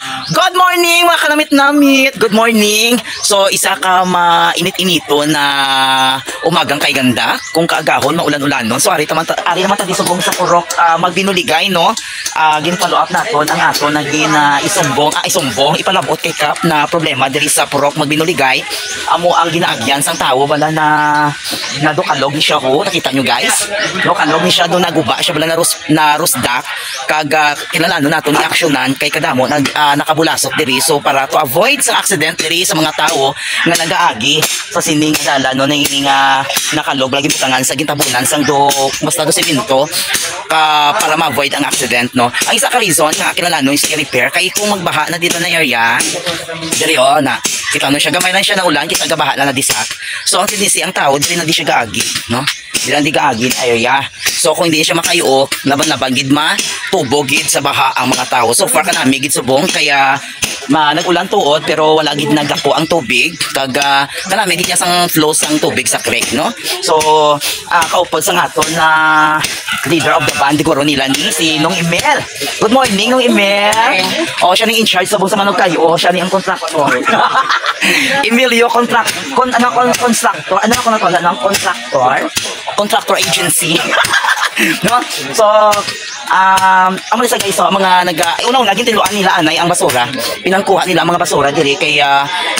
Good morning mga kalamit-namit. Good morning. So isa ka mainit-inito na umagang kay ganda. Kung kaagahon maulan-ulanon. So ari naman tadi subong sa purok magbinuligay no. Gin-follow up naton ang ato na isumbong ipalabot kay Kap na problema diri sa purok magbinuligay. Amo ang ginaagyan sang tawo bala na nadukalog ni siya ho. Nakita nyo guys. Dukalog ni siya do naguba siya bala na rusdak kag kinalano naton ni aksyonan kay kadamo nakabulasok diri, so para to avoid sa accident diri sa mga tao nga nagaagi sa sining dala no nga nakalog lagi butangan sa gintabunan sang basta do semento para ma-avoid ang accident no. Ang isa ka reason nga kinalano is i-repair kay kung magbaha na dito na area diri na kita no siya gamay lang siya na ulan kita gabaha na disak. So ang tinisi ang tao diri na di siya gaagi no. Dili na di gaagi area. So kung hindi siya makayo laban-laban gid tubog gid sa baha ang mga tao. So far kanami gid subong kaya nag-ulan tuod pero wala gid nagdako ang tubig kag kanami gid sang flow sang tubig sa creek no. So kaupod sa aton na leader of the band siguro nila ni si Nong Emel. Good morning Nong Emel. Siya ni in charge subong sa manog kayo. Siya ni ang contractor. Emilio contractor agency. No? So amo sa guys mga una lagi tiluan nila anay ang basura. Pinangkuha nila ang mga basura diri kay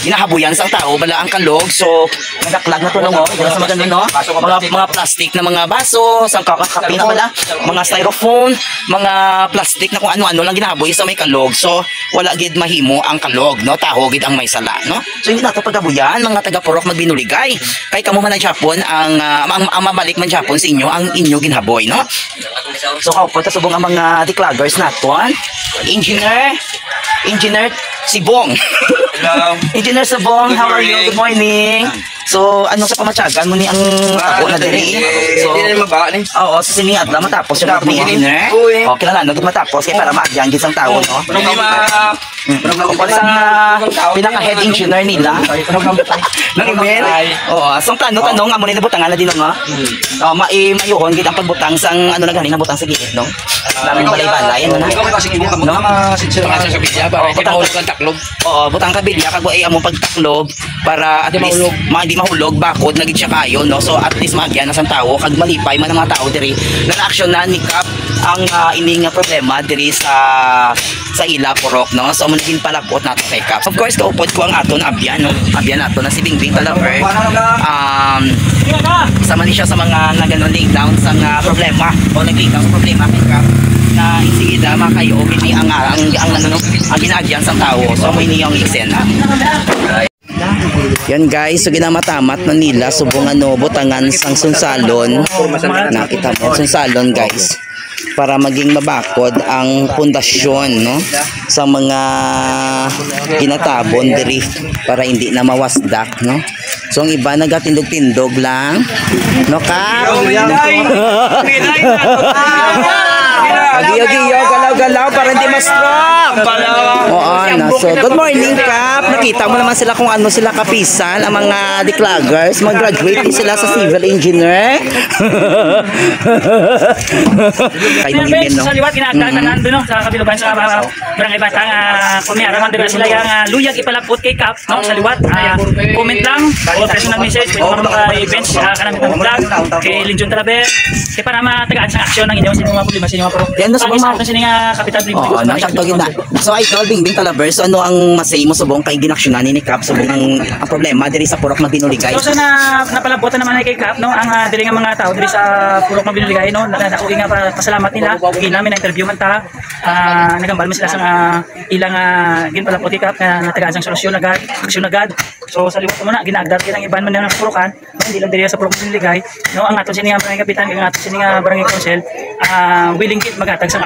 ginahabuyan sang tao bala ang kalog. So nagaklag na to no sa mga ganun no. Mga plastic na mga baso, sang kape na bala, mga styrofoam, mga plastic na kung ano-ano lang ginahaboy sa may kalog. So wala gid mahimo ang kalog no, taho gid ang may sala no. So yun nato pagabuyan mga taga Purok magbinuligay. Kay kamo man na Japon ang mabalik man Japon sa inyo ang inyo ginhaboy no. So kaupod subong ang mga decloggers naton. Engineer Sibong. Hello. Engineer Sibong, how are you? Good morning. So ano sa pamatyagan mo ni ang ako na diri? So hindi na maba ni. Oo, sa sini adla matapos yung engineer. Okay lang no, matapos kay para maagyan gid sang tawo no. Pinaka head engineer nila. Nang email. Oo, sang tanong amo ni nabutangan na din no. Mayuhon gid ang pagbutang sang ano na ganin nabutang sa gilid no. Daming balay-balay ano na. No, sa kabilya para hindi mahulog ang taklog. Oo, butang kabilya kag ay amo pagtaklog para at least di mahulog bakod na gid siya kayo no. So at least maagyan na sang tawo kag malipay man ang mga tao diri na aksyonan ni Kap ang ining problema diri sa ila Purok no. So manigin palabot nato kay Kap. Of course kaupod ko ang aton abyan no. Abyan nato na si Bingbing Talaver. Sama ni siya sa mga naganon lay down sa problema o nag-lay down sa problema kay Kap na insigida makayo kini ang ginagyan sa tao. So may niyang eksena. Yan guys, so ginamatamat na nila subong butangan sang sunsalon. Nakita mo sunsalon guys para maging mabakod ang pundasyon no sa mga ginatabon diri para hindi na mawasdak no. So ang iba nagatindog-tindog lang no ka. Agi-agi galaw-galaw para hindi ma-stroke. So good morning Kap. Nakita mo naman sila kung ano sila kapisan ang mga decloggers. Mag-graduate sila sa civil engineer. Sa liwat kinakatanan doon no sa kabilugan sa barangay Batang kumiyara man doon sila yang luyag ipalapot kay Kap no sa liwat. Comment lang o personal message pwede mo maka-events kanami ng vlog kay Linjon Talaver kay para matagaan sa aksyon ng inyong sinong mga problema sa inyong Purok. Yan sa mga sininga kapital Bingbing. So idol Bingbing Talaver, so ano ang masay mo subong kay ginaksyonan ni Kap subong ang problema diri sa Purok magbinuligay? So na napalabotan naman kay Kap no ang diri nga mga tao diri sa Purok magbinuligay no nakuha nga pasalamat nila namin na interview man ta nagambal man sila sa ilang ginpalapot kay Kap na natagaan sang solusyon agad aksyon agad. So sa liwat mo na ginaagdar kinang iban man ng Purokan hindi lang diri sa Purok magbinuligay no ang ato sininga barangay kapitan ang ato sininga barangay council willing kit magatag sa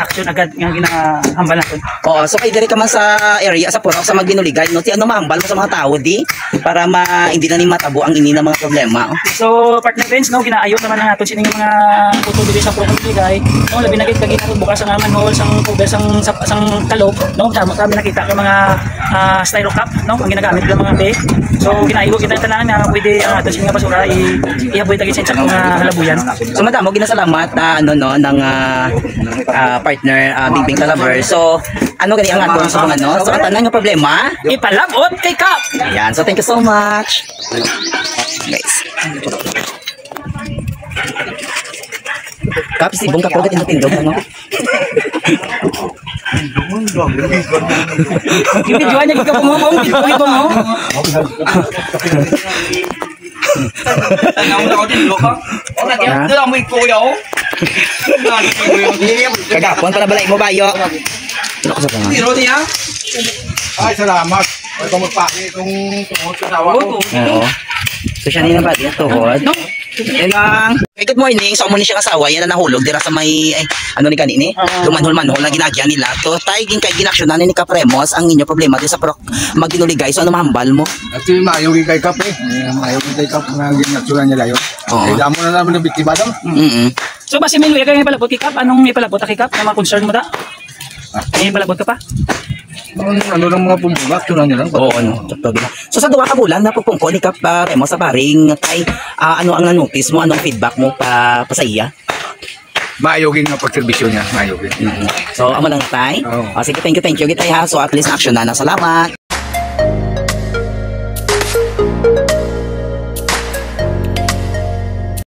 aksyon agad nga ginahambal natin. Oo, so kay diri ka man sa area sa Purok sa magbinuligay no, ti ano mahambal mo sa mga tao di para hindi na ni matabo ang ini ng mga problema. So partner friends no ginaayo naman ang aton sining mga puto diri sa Purok magbinuligay no labi na gid kag bukas ang manhole sang cover sang kalog no kami nakita ang mga styro cup no ang ginagamit ng mga be. So ginaigo kita tanan na pwede ang aton sining basura ihaboy tagit sa mga halabuyan. So madamo ginasalamat ano no ng partner Bingbing Talaver. So ano gani ang atong sa mga no? So tanan nga problema, Ipalabot kay Kap. ayan. So thank you so much. Guys. Kapis ibong ka pagod tindog ano? Yung video niya ikaw mo, video mo. Kagapon para balay mo bayo. Ano ko sa panga? Ay, salamat. Ay, kumapaki itong tungkol sa tawa ko. Oo. So siya nila ba diyan tuhod? Yan lang. Hey, good morning. So amo ni siyang asawa yan na nahulog dira sa may ano ni kanini? Lumanhol-manhol na ginagyan nila. To taygin kay ginaksyonan ni Kapremos ang inyo problema di sa magdinuligay. So ano mahambal mo? At yung mayong kay Kap eh. Mayong kay Kap na ginatsuran niya layo. Oo. Ay, damo na namin ng biktima daw. So basi may luya kay palabot kay Kap. Anong ipalabot kay Kap? Ang mga concern mo ta? May palabot ka pa? Ano ng mga pumbulat, tsuran niya lang. Oo, ano, sakto gina. So sa duwa ka bulan na pupungko ni Kapremos sa paring kay ano ang na-notice mo, anong feedback mo pa sa iya? Mayogin nga pagserbisyo niya. Mayogin. So amo lang tay. Oo. Sige, thank you gitay ha. So at least action na. Salamat.